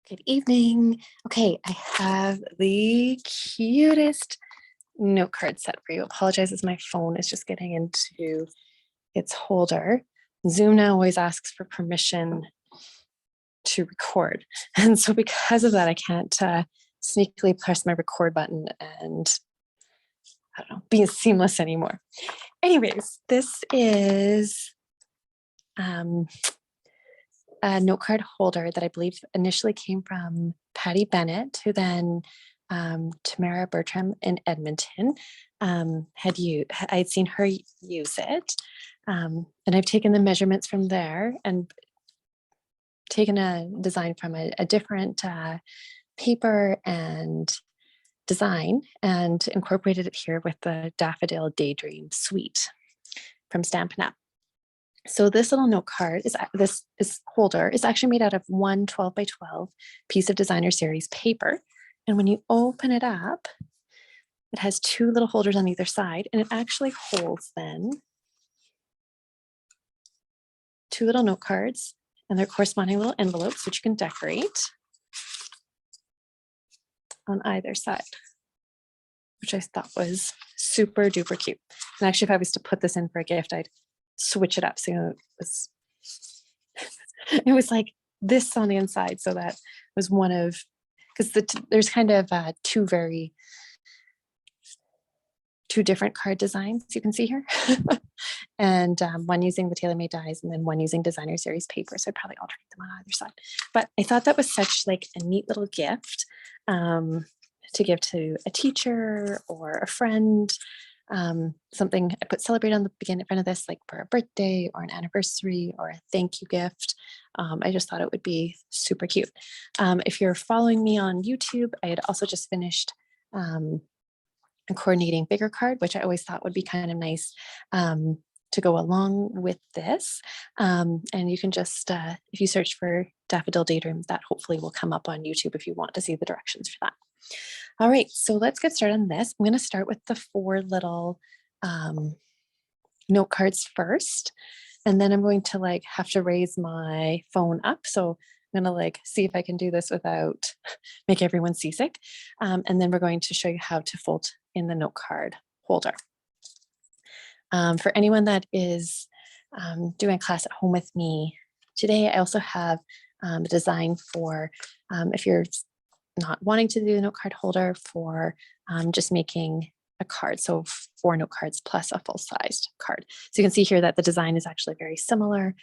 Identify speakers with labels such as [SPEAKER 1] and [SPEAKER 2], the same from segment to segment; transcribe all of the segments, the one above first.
[SPEAKER 1] Good evening. Okay, I have the cutest note card set for you. Apologize as my phone is just getting into its holder. Zoom now always asks for permission to record. And so because of that, I can't sneakily press my record button and I don't know, be as seamless anymore. Anyways, this is a note card holder that I believe initially came from Patty Bennett, who then Tamara Bertram in Edmonton I'd seen her use it. And I've taken the measurements from there and taken a design from a different paper and design and incorporated it here with the Daffodil Daydream suite from Stampin' Up. So this little note card this holder is actually made out of one 12 by 12 piece of designer series paper. And when you open it up, it has two little holders on either side, and it actually holds then two little note cards and their corresponding little envelopes, which you can decorate on either side, which I thought was super duper cute. And actually, if I was to put this in for a gift, I'd switch it up. So it was like this on the inside. So that was one of, because there's kind of two different card designs you can see here. And one using the tailor-made dies and then one using designer series paper. So I'd probably alternate them on either side. But I thought that was such like a neat little gift to give to a teacher or a friend. Something I put celebrate on the beginning in front of this, like for a birthday or an anniversary or a thank you gift. I just thought it would be super cute. If you're following me on YouTube, I had also just finished a coordinating bigger card, which I always thought would be kind of nice to go along with this. And you can just, if you search for Daffodil Daydream, that hopefully will come up on YouTube if you want to see the directions for that. All right, so let's get started on this. I'm going to start with the four little note cards first, and then I'm going to have to raise my phone up. So I'm going to see if I can do this without make everyone seasick. And then we're going to show you how to fold in the note card holder. For anyone that is doing a class at home with me today, I also have a design for if you're not wanting to do the note card holder, for just making a card. So 4 note cards plus a full-sized card. So you can see here that the design is actually very similar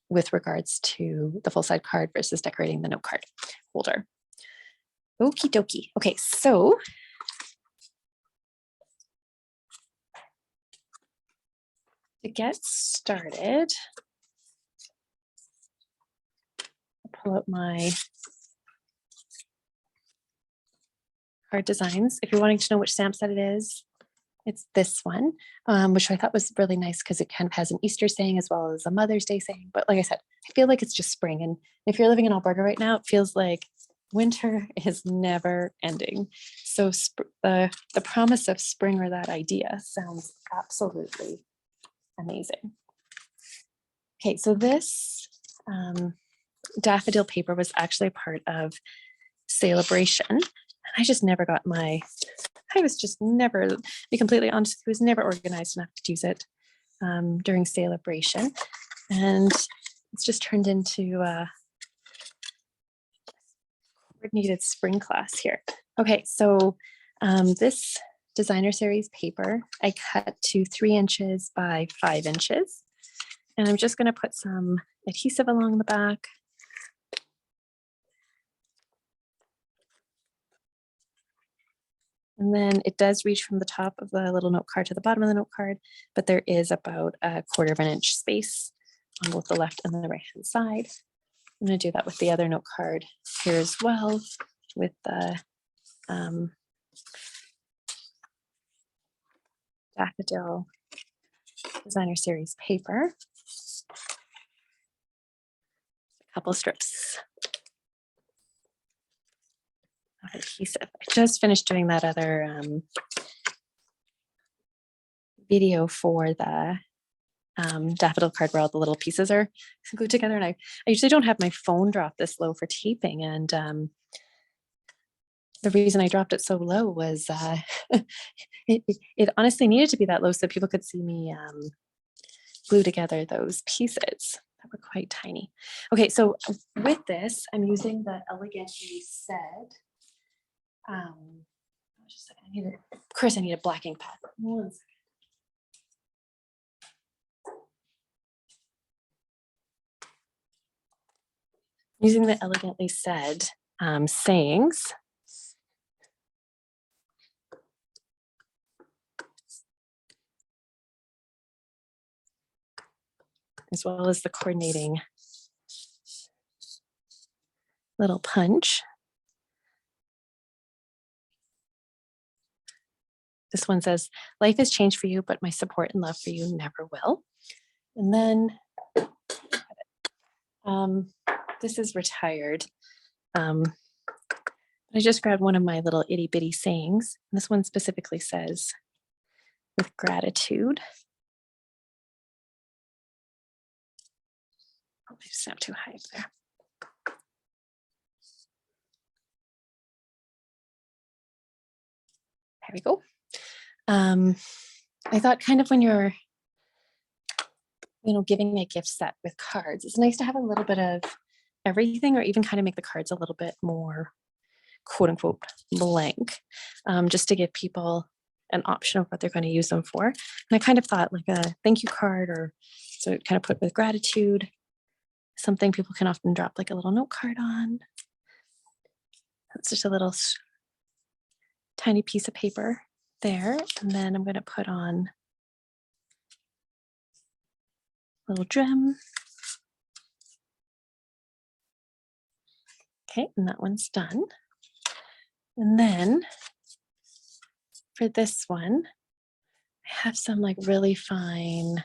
[SPEAKER 1] with regards to the full-size card versus decorating the note card holder. Okie dokie. Okay, so to get started, I'll pull out my card designs. If you're wanting to know which stamp set it is, it's this one, which I thought was really nice because it kind of has an Easter saying as well as a Mother's Day saying. But like I said, I feel like it's just spring. And if you're living in Alberta right now, it feels like winter is never ending. So the promise of spring, or that idea, sounds absolutely amazing. Okay, so this daffodil paper was actually a part of Celebration. I just never got I was just never, to be completely honest, I was never organized enough to use it during Celebration. And it's just turned into a coordinated spring class here. Okay, so this designer series paper, I cut to 3 inches by 5 inches. And I'm just gonna put some adhesive along the back. And then it does reach from the top of the little note card to the bottom of the note card, but there is about a 1/4 inch space on both the left and the right hand side. I'm going to do that with the other note card here as well, with the Daffodil Designer Series paper. A couple strips of adhesive. I just finished doing that other video for the daffodil card where all the little pieces are glued together. And I usually don't have my phone drop this low for taping. And the reason I dropped it so low was it honestly needed to be that low so people could see me glue together those pieces that were quite tiny. Okay, so with this, I'm using the Elegantly Said. Just a second. Of course, I need a black ink pad. 1 second. Using the Elegantly Said sayings. As well as the coordinating little punch. This one says, life has changed for you, but my support and love for you never will. And then this is retired. I just grabbed one of my little itty bitty sayings. This one specifically says, with gratitude. Oh, I just snapped too high up there. There we go. I thought kind of when you're, giving a gift set with cards, it's nice to have a little bit of everything, or even kind of make the cards a little bit more quote unquote blank, just to give people an option of what they're going to use them for. And I kind of thought like a thank you card, or so kind of put with gratitude, something people can often drop like a little note card on. That's just a little tiny piece of paper there. And then I'm going to put on a little gem. Okay, and that one's done. And then for this one, I have some like really fine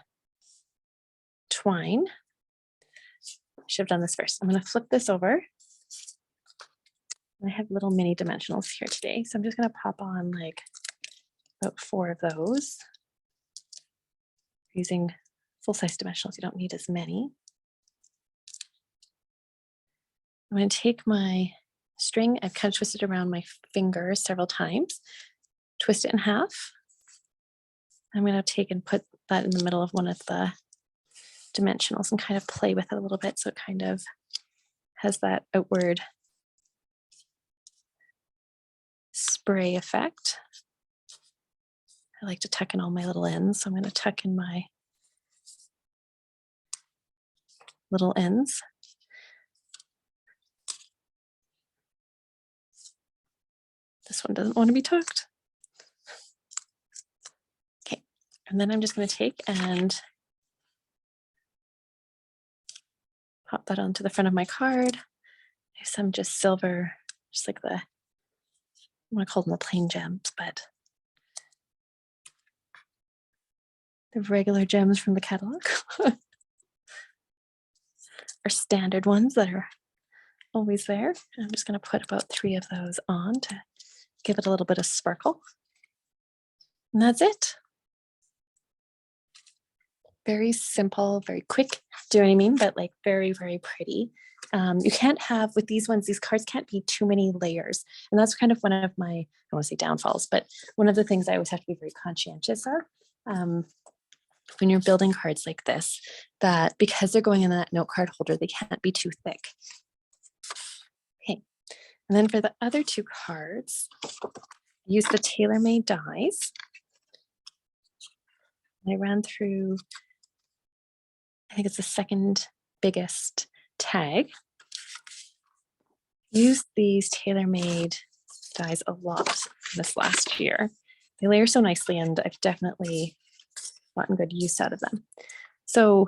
[SPEAKER 1] twine. I should have done this first. I'm going to flip this over. I have little mini dimensionals here today. So I'm just going to pop on like about 4 of those. Using full-size dimensionals, you don't need as many. I'm going to take my string, I've kind of twisted around my finger several times, twist it in half. I'm going to take and put that in the middle of one of the dimensionals and kind of play with it a little bit so it kind of has that outward spray effect. I like to tuck in all my little ends, so I'm going to tuck in my little ends. This one doesn't want to be tucked. Okay, and then I'm just going to take and pop that onto the front of my card. I have some just silver, just like I want to call them the plain gems, but the regular gems from the catalog are standard ones that are always there. I'm just going to put about 3 of those on to give it a little bit of sparkle. And that's it. Very simple, very quick, do you know what I mean? But like very, very pretty. You can't have, with these ones, these cards can't be too many layers. And that's kind of one of my, I don't want to say downfalls, but one of the things I always have to be very conscientious of when you're building cards like this, that because they're going in that note card holder, they can't be too thick. Okay, and then for the other 2 cards, use the tailor-made dies. I ran through, I think it's the second biggest tag. Used these tailor-made dies a lot this last year. They layer so nicely, and I've definitely gotten good use out of them. So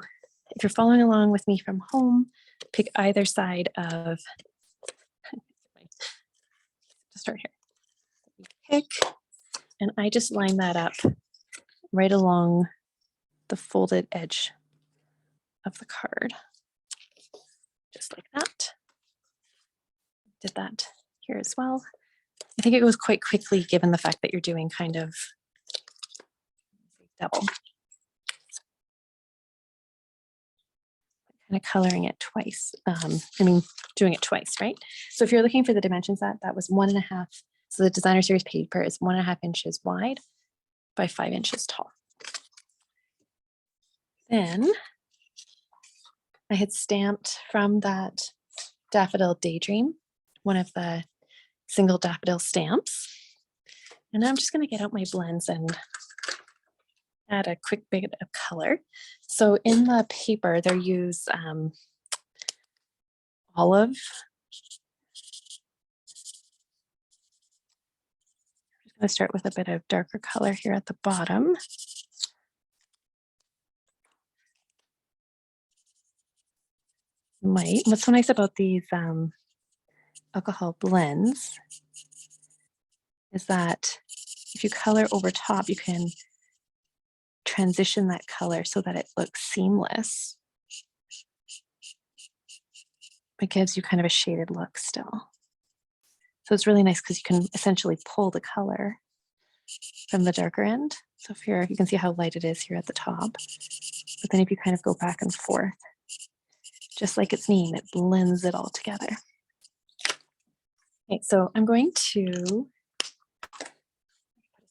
[SPEAKER 1] if you're following along with me from home, pick either side of, start here. Pick, and I just line that up right along the folded edge of the card, just like that. Did that here as well. I think it goes quite quickly given the fact that you're doing kind of double. kind of coloring it twice. Doing it twice, right? So if you're looking for the dimensions, that was 1.5. So the designer series paper is 1.5 inches wide by 5 inches tall. Then I had stamped from that Daffodil Daydream, one of the single daffodil stamps. And I'm just going to get out my blends and add a quick bit of color. So in the paper, they use olive. I'm going to start with a bit of darker color here at the bottom. What's so nice about these alcohol blends is that if you color over top, you can transition that color so that it looks seamless. It gives you kind of a shaded look still. So it's really nice because you can essentially pull the color from the darker end. So if you can see how light it is here at the top. But then if you kind of go back and forth, just like its name, it blends it all together. Okay, so I'm going to put a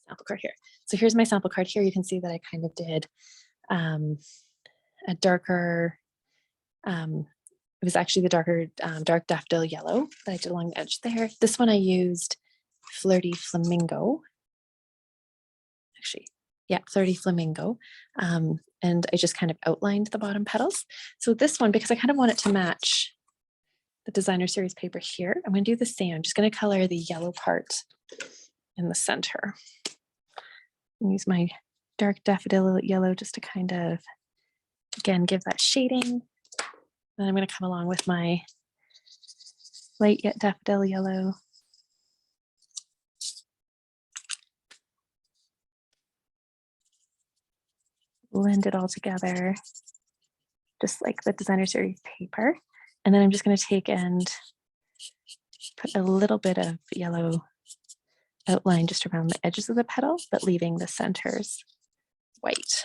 [SPEAKER 1] sample card here. So here's my sample card here. You can see that I kind of did a darker, it was actually the dark daffodil yellow that I did along the edge there. This one I used Flirty Flamingo. Actually, yeah, Flirty Flamingo. And I just kind of outlined the bottom petals. So this one, because I kind of want it to match the designer series paper here, I'm going to do the same. I'm just going to color the yellow part in the center. And use my dark daffodil yellow just to kind of, again, give that shading. Then I'm going to come along with my light yet daffodil yellow. Blend it all together, just like the designer series paper. And then I'm just going to take and put a little bit of yellow outline just around the edges of the petal, but leaving the centers white.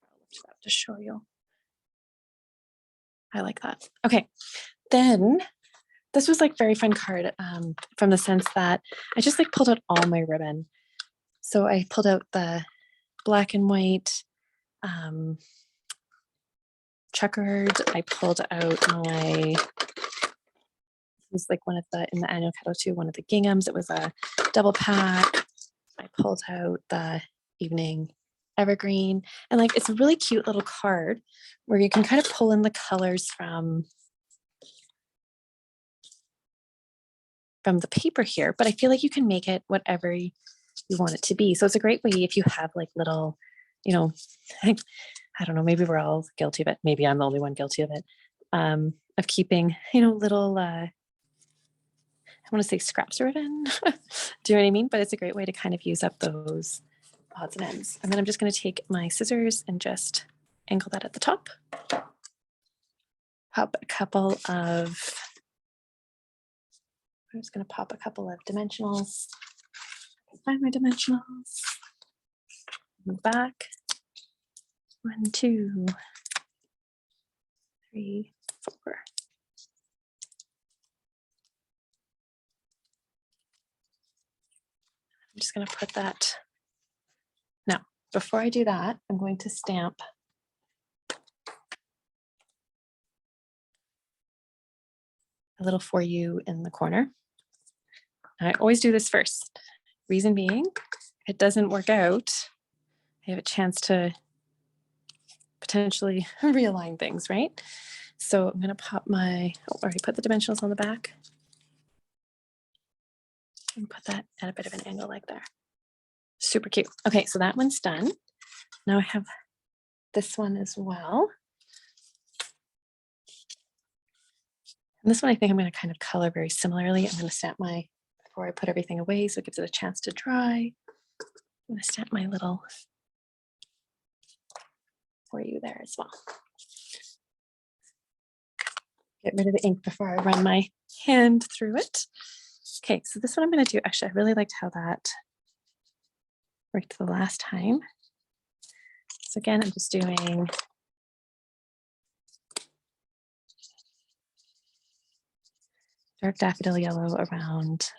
[SPEAKER 1] I'll lift that to show you. I like that. Okay, then this was like very fun card from the sense that I just like pulled out all my ribbon. So I pulled out the black and white checkered. I pulled out my, it was like one of the, in the annual catalog too, one of the ginghams. It was a double pack. I pulled out the evening evergreen, and like it's a really cute little card where you can kind of pull in the colors from the paper here, but I feel like you can make it whatever you want it to be. So it's a great way if you have like little, you know, I don't know, maybe we're all guilty of it. Maybe I'm the only one guilty of it, of keeping, you know, little, I want to say scraps of ribbon. Do you know what I mean? But it's a great way to kind of use up those odds and ends. And then I'm just going to take my scissors and just angle that at the top. Pop a couple of, I'm just going to pop a couple of dimensionals. Find my dimensionals. Move back. 1, 2, 3, 4. I'm just going to put that. Now, before I do that, I'm going to stamp a little for you in the corner. I always do this first. Reason being, if it doesn't work out, I have a chance to potentially realign things, right? So I'm going to pop my, already put the dimensionals on the back. And put that at a bit of an angle like there. Super cute. Okay, so that one's done. Now I have this one as well. And this one I think I'm going to kind of color very similarly. I'm going to stamp my, before I put everything away so it gives it a chance to dry. I'm going to stamp my little for you there as well. Get rid of the ink before I run my hand through it. Okay, so this one I'm going to do, actually, I really liked how that worked the last time. So again, I'm just doing dark daffodil yellow around,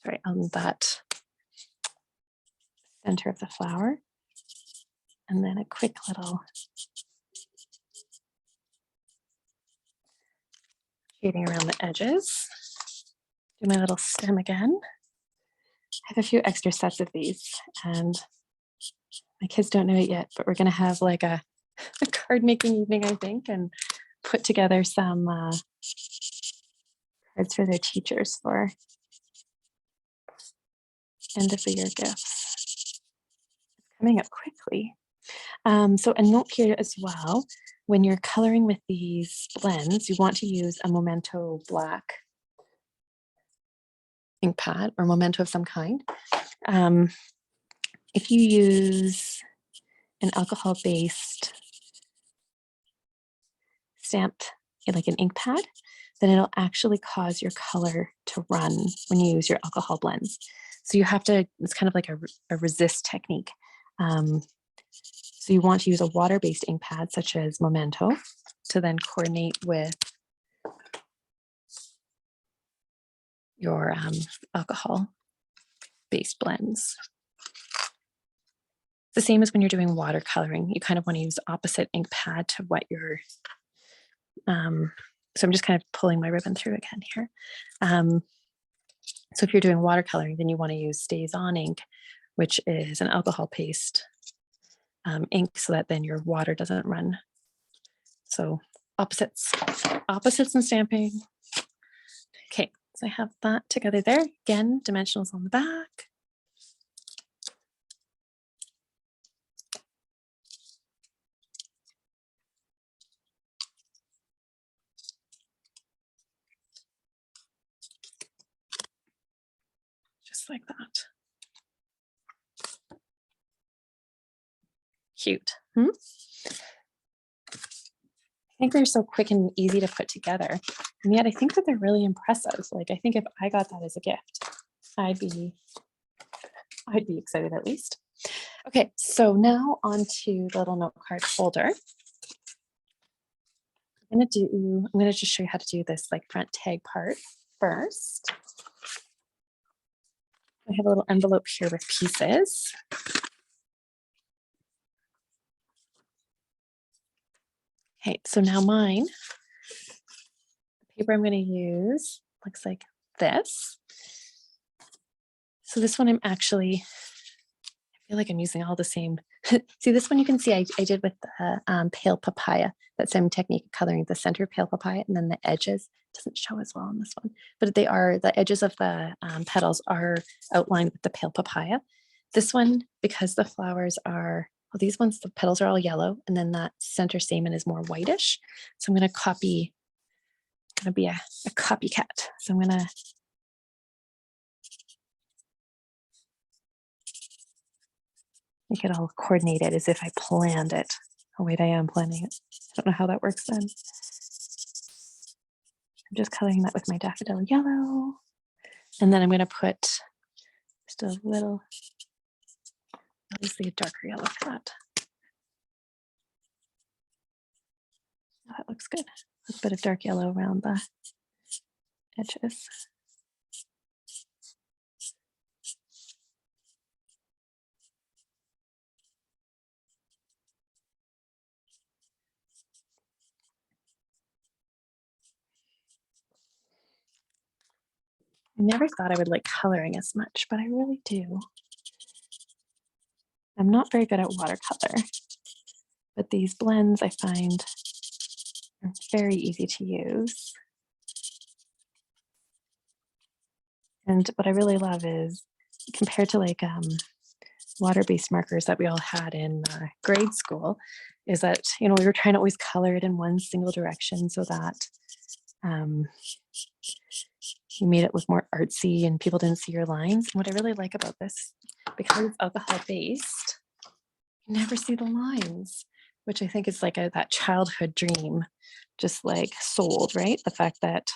[SPEAKER 1] sorry, on that center of the flower. And then a quick little shading around the edges. Do my little stem again. I have a few extra sets of these, and my kids don't know it yet, but we're gonna have like a card making evening, I think, and put together some cards for their teachers for end of the year gifts. It's coming up quickly. So a note here as well, when you're coloring with these blends, you want to use a Memento black ink pad or Memento of some kind. If you use an alcohol-based stamped, like an ink pad, then it'll actually cause your color to run when you use your alcohol blends. So you have to, it's kind of like a resist technique. So you want to use a water-based ink pad such as Memento to then coordinate with your alcohol-based blends. The same as when you're doing watercoloring, you kind of want to use the opposite ink pad to what you're, so I'm just kind of pulling my ribbon through again here. So if you're doing watercoloring, then you want to use Stays On ink, which is an alcohol-based ink, so that then your water doesn't run. So opposites in stamping. Okay, so I have that together there. Again, dimensionals on the back. Just like that. Cute. I think they're so quick and easy to put together. And yet I think that they're really impressive. Like, I think if I got that as a gift, I'd be excited at least. Okay, so now on to the little note card holder. I'm gonna just show you how to do this like front tag part first. I have a little envelope here with pieces. Okay, so now mine, the paper I'm going to use looks like this. So this one I feel like I'm using all the same. See, this one you can see I did with the pale papaya, that same technique of coloring the center pale papaya, and then the edges. Doesn't show as well on this one, but the edges of the petals are outlined with the pale papaya. This one, because the flowers are, well, these ones, the petals are all yellow, and then that center stamen is more whitish. So I'm going to be a copycat. So I'm going to make it all coordinated as if I planned it. Oh wait, I am planning it. I don't know how that works then. I'm just coloring that with my daffodil yellow. And then I'm going to put just a little, obviously a darker yellow for that. Oh, that looks good. A bit of dark yellow around the edges. I never thought I would like coloring as much, but I really do. I'm not very good at watercolor, but these blends I find are very easy to use. And what I really love is, compared to like water-based markers that we all had in grade school, is that, we were trying to always color it in one single direction so that you made it look more artsy and people didn't see your lines. And what I really like about this, because it's alcohol-based, you never see the lines, which I think is like that childhood dream, just like sold, right? The fact that,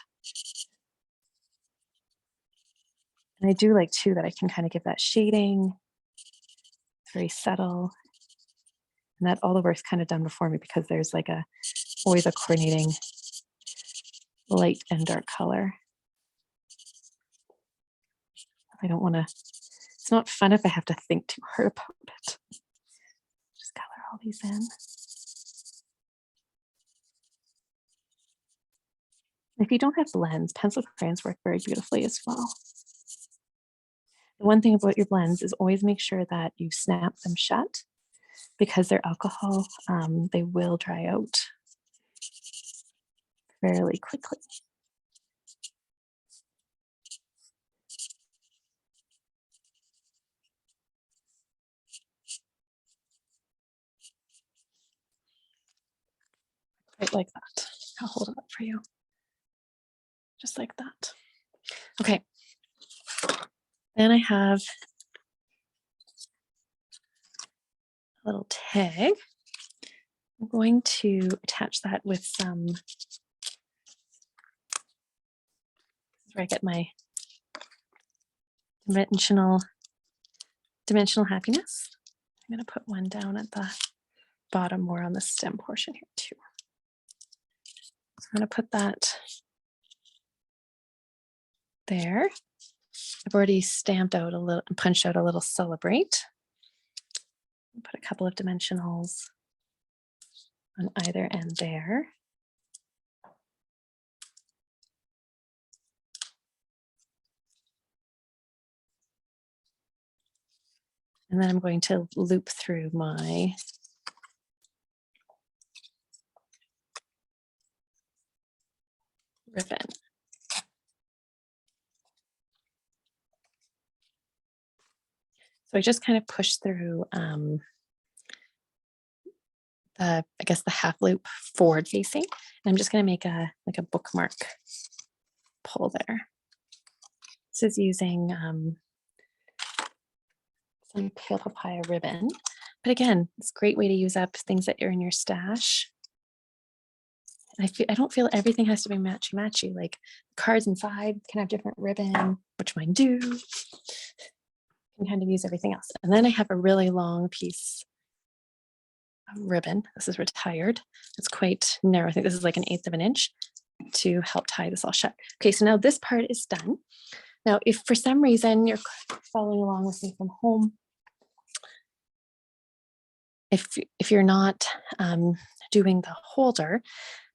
[SPEAKER 1] and I do like too that I can kind of give that shading. It's very subtle. And that all the work's kind of done before me because there's like a always a coordinating light and dark color. I don't want to, it's not fun if I have to think too hard about it. Just color all these in. If you don't have blends, pencil crayons work very beautifully as well. The one thing about your blends is always make sure that you snap them shut, because they're alcohol, they will dry out fairly quickly. Right like that. I'll hold it up for you. Just like that. Okay. Then I have a little tag. I'm going to attach that with some, where I get my dimensional happiness. I'm going to put one down at the bottom more on the stem portion here too. So I'm going to put that there. I've already stamped out a little, punched out a little celebrate. Put a couple of dimensionals on either end there. And then I'm going to loop through my ribbon. So I just kind of push through I guess the half loop forward facing. And I'm just going to make a like a bookmark pull there. This is using some pale papaya ribbon. But again, it's a great way to use up things that are in your stash. I don't feel everything has to be matchy. Like cards inside can have different ribbon, which mine do. You can kind of use everything else. And then I have a really long piece of ribbon. This is retired. It's quite narrow. I think this is like 1/8 of an inch to help tie this all shut. Okay, so now this part is done. Now, if for some reason you're following along with me from home, if you're not doing the holder,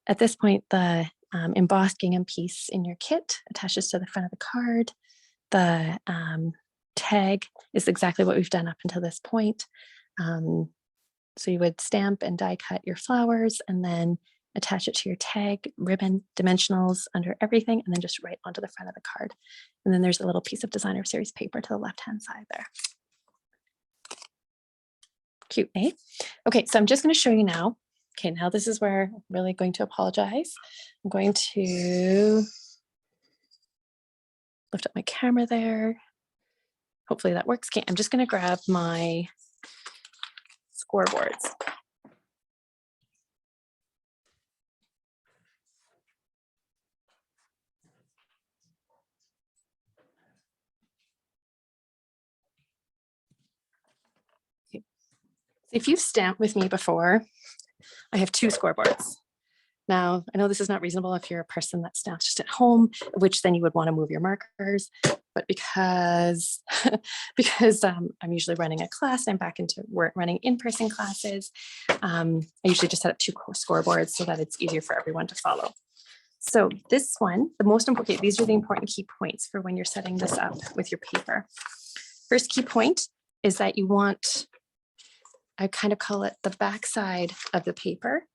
[SPEAKER 1] at this point, the embossed gingham piece in your kit attaches to the front of the card. The tag is exactly what we've done up until this point. So you would stamp and die cut your flowers and then attach it to your tag, ribbon, dimensionals under everything, and then just right onto the front of the card. And then there's a little piece of designer series paper to the left-hand side there. Cute, eh? Okay, so I'm just going to show you now. Okay, now this is where I'm really going to apologize. I'm going to lift up my camera there. Hopefully that works. Okay, I'm just going to grab my scoreboards. Okay. If you've stamped with me before, I have 2 scoreboards. Now, I know this is not reasonable if you're a person that stamps just at home, which then you would want to move your markers. But because I'm usually running a class, I'm back into work running in-person classes. I usually just set up 2 scoreboards so that it's easier for everyone to follow. So this one, the most important, these are the important key points for when you're setting this up with your paper. First key point is that you want, I kind of call it the backside of the paper.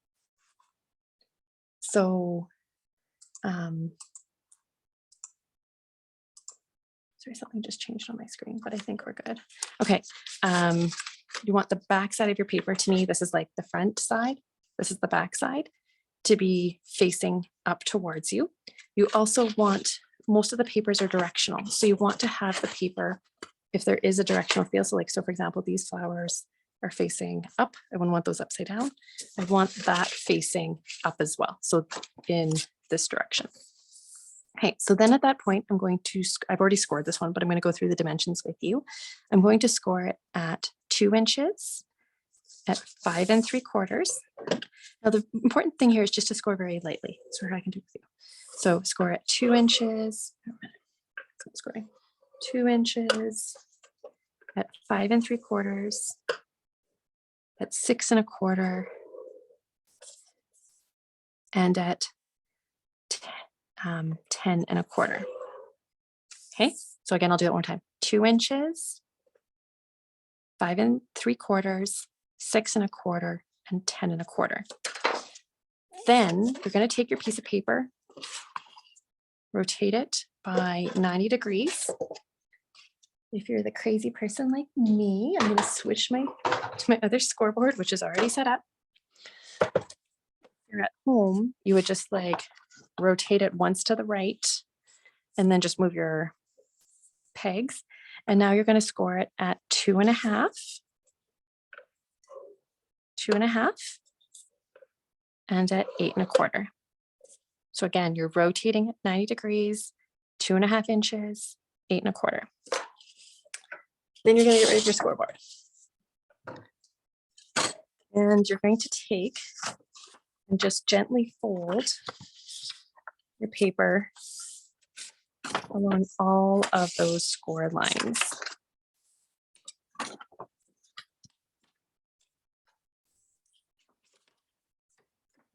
[SPEAKER 1] So, sorry, something just changed on my screen, but I think we're good. Okay, you want the back side of your paper. To me, this is like the front side. This is the back side to be facing up towards you. You also want, most of the papers are directional. So you want to have the paper, if there is a directional feel, so for example, these flowers are facing up. I wouldn't want those upside down. I want that facing up as well. So in this direction. Okay, so then at that point, I'm going to, I've already scored this one, but I'm going to go through the dimensions with you. I'm going to score it at 2 inches at 5 3/4. Now the important thing here is just to score very lightly. So I can do with you. So score at 2 inches. Scoring 2 inches at 5 3/4, at 6 1/4, and at 10 1/4. Okay, so again, I'll do it one time. 2 inches, 5 3/4, 6 1/4, and 10 1/4. Then you're going to take your piece of paper, rotate it by 90 degrees. If you're the crazy person like me, I'm going to switch to my other scoreboard, which is already set up. If you're at home, you would just like rotate it once to the right and then just move your pegs. And now you're going to score it at 2 1/2, 2 1/2, and at 8 1/4. So again, you're rotating at 90 degrees, 2 1/2 inches, 8 1/4. Then you're going to get rid of your scoreboard. And you're going to take and just gently fold your paper along all of those score lines.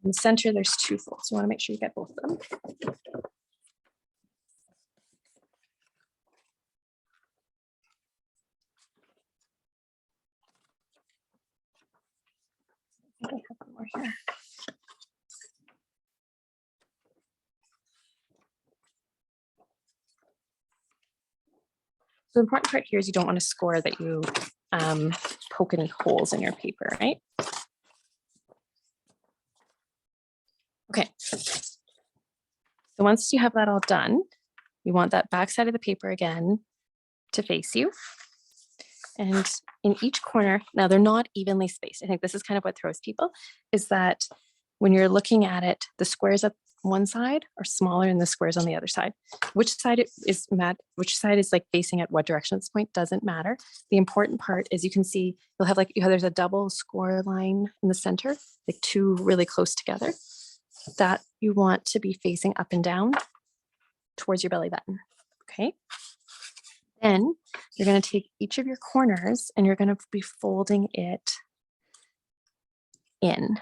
[SPEAKER 1] In the center, there's 2 folds. You want to make sure you get both of them. I think I have one more here. So the important part here is you don't want to score that you poke any holes in your paper, right? Okay. So once you have that all done, you want that back side of the paper again to face you. And in each corner, now they're not evenly spaced. I think this is kind of what throws people, is that when you're looking at it, the squares up one side are smaller than the squares on the other side. Which side is like facing at what direction at this point doesn't matter. The important part is you can see you'll have there's a double score line in the center, like 2 really close together, that you want to be facing up and down towards your belly button. Okay. Then you're going to take each of your corners and you're going to be folding it in.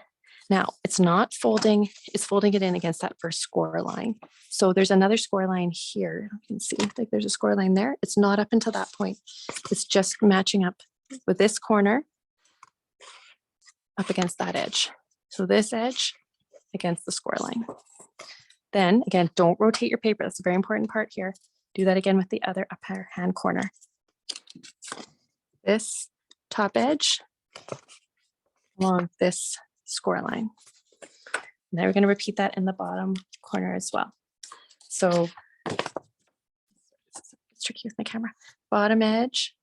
[SPEAKER 1] Now it's not folding, it's folding it in against that first score line. So there's another score line here. You can see like there's a score line there. It's not up until that point. It's just matching up with this corner up against that edge. So this edge against the score line. Then again, don't rotate your paper. That's a very important part here. Do that again with the other upper hand corner. This top edge along this score line. Now we're going to repeat that in the bottom corner as well. So it's tricky with my camera. Bottom edge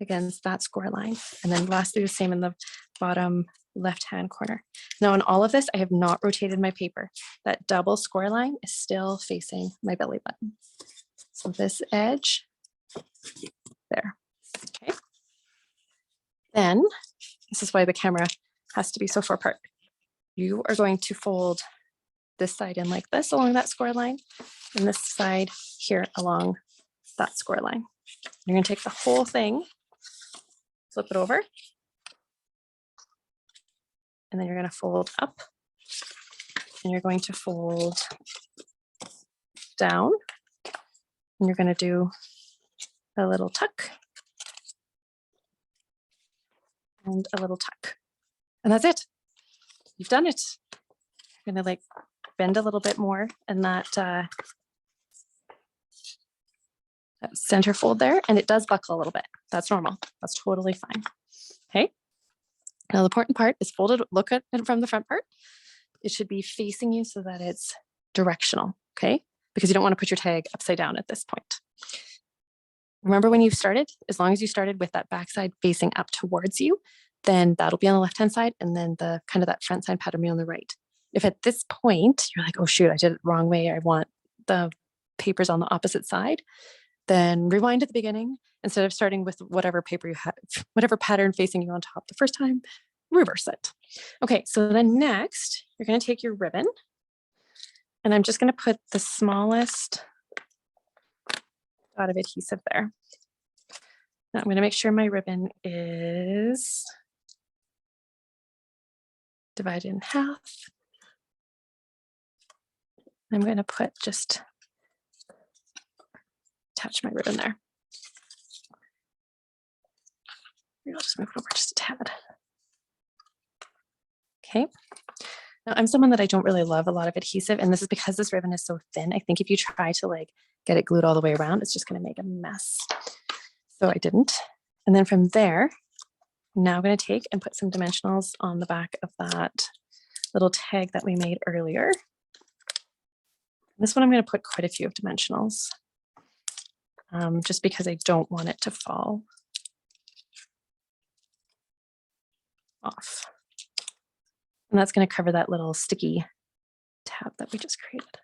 [SPEAKER 1] against that score line. And then lastly, the same in the bottom left-hand corner. Now in all of this, I have not rotated my paper. That double score line is still facing my belly button. So this edge there. Okay. Then this is why the camera has to be so far apart. You are going to fold this side in like this along that score line, and this side here along that score line. You're going to take the whole thing, flip it over, and then you're going to fold up, and you're going to fold down, and you're going to do a little tuck and a little tuck. And that's it. You've done it. You're going to like bend a little bit more in that center fold there, and it does buckle a little bit. That's normal. That's totally fine. Okay. Now the important part is folded. Look at it from the front part. It should be facing you so that it's directional. Okay. Because you don't want to put your tag upside down at this point. Remember when you started, as long as you started with that backside facing up towards you, then that'll be on the left-hand side, and then the kind of that front side pattern be on the right. If at this point you're like, oh shoot, I did it the wrong way, I want the papers on the opposite side, then rewind to the beginning instead of starting with whatever paper you have, whatever pattern facing you on top the first time, reverse it. Okay, so then next, you're gonna take your ribbon, and I'm just gonna put the smallest dot of adhesive there. Now I'm gonna make sure my ribbon is divided in half. I'm gonna put just attach my ribbon there. Maybe I'll just move it over just a tad. Okay. Now I'm someone that I don't really love a lot of adhesive, and this is because this ribbon is so thin. I think if you try to like get it glued all the way around, it's just gonna make a mess. So I didn't. And then from there, now I'm gonna take and put some dimensionals on the back of that little tag that we made earlier. This one I'm gonna put quite a few of dimensionals, just because I don't want it to fall off. And that's gonna cover that little sticky tab that we just created,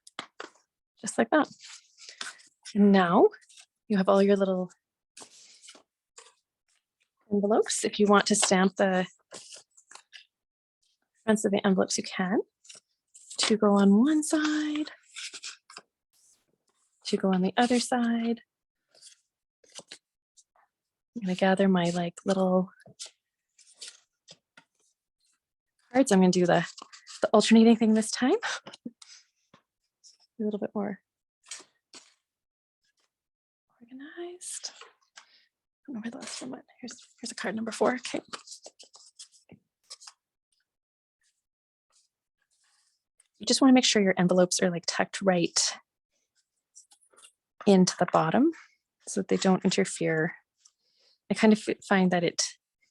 [SPEAKER 1] just like that. And now you have all your little envelopes. If you want to stamp the fronts of the envelopes, you can. Two go on one side, two go on the other side. I'm gonna gather my like little cards. I'm gonna do the alternating thing this time. A little bit more organized. I don't know where the last one went. Here's a card number 4. Okay. You just want to make sure your envelopes are like tucked right into the bottom so that they don't interfere. I kind of find that it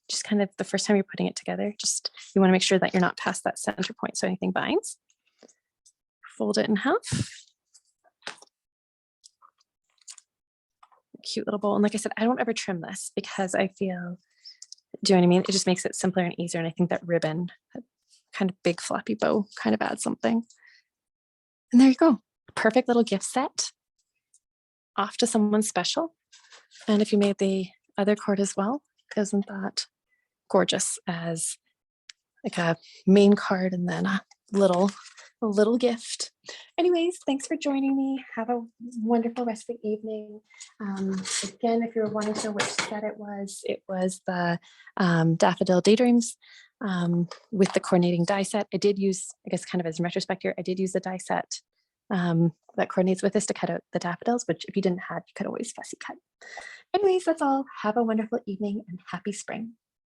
[SPEAKER 1] just kind of the first time you're putting it together, just you want to make sure that you're not past that center point so anything binds. Fold it in half. Cute little bowl. And like I said, I don't ever trim this because I feel, do you know what I mean? It just makes it simpler and easier. And I think that ribbon, that kind of big floppy bow, kind of adds something. And there you go. Perfect little gift set off to someone special. And if you made the other cord as well, isn't that gorgeous as like a main card and then a little gift. Anyways, thanks for joining me. Have a wonderful rest of the evening. Again, if you're wanting to know which set it was the Daffodil Daydreams with the coordinating die set. I did use, I guess kind of as a retrospect here, I did use the die set that coordinates with this to cut out the daffodils, which if you didn't have, you could always fussy cut. Anyways, that's all. Have a wonderful evening and happy spring.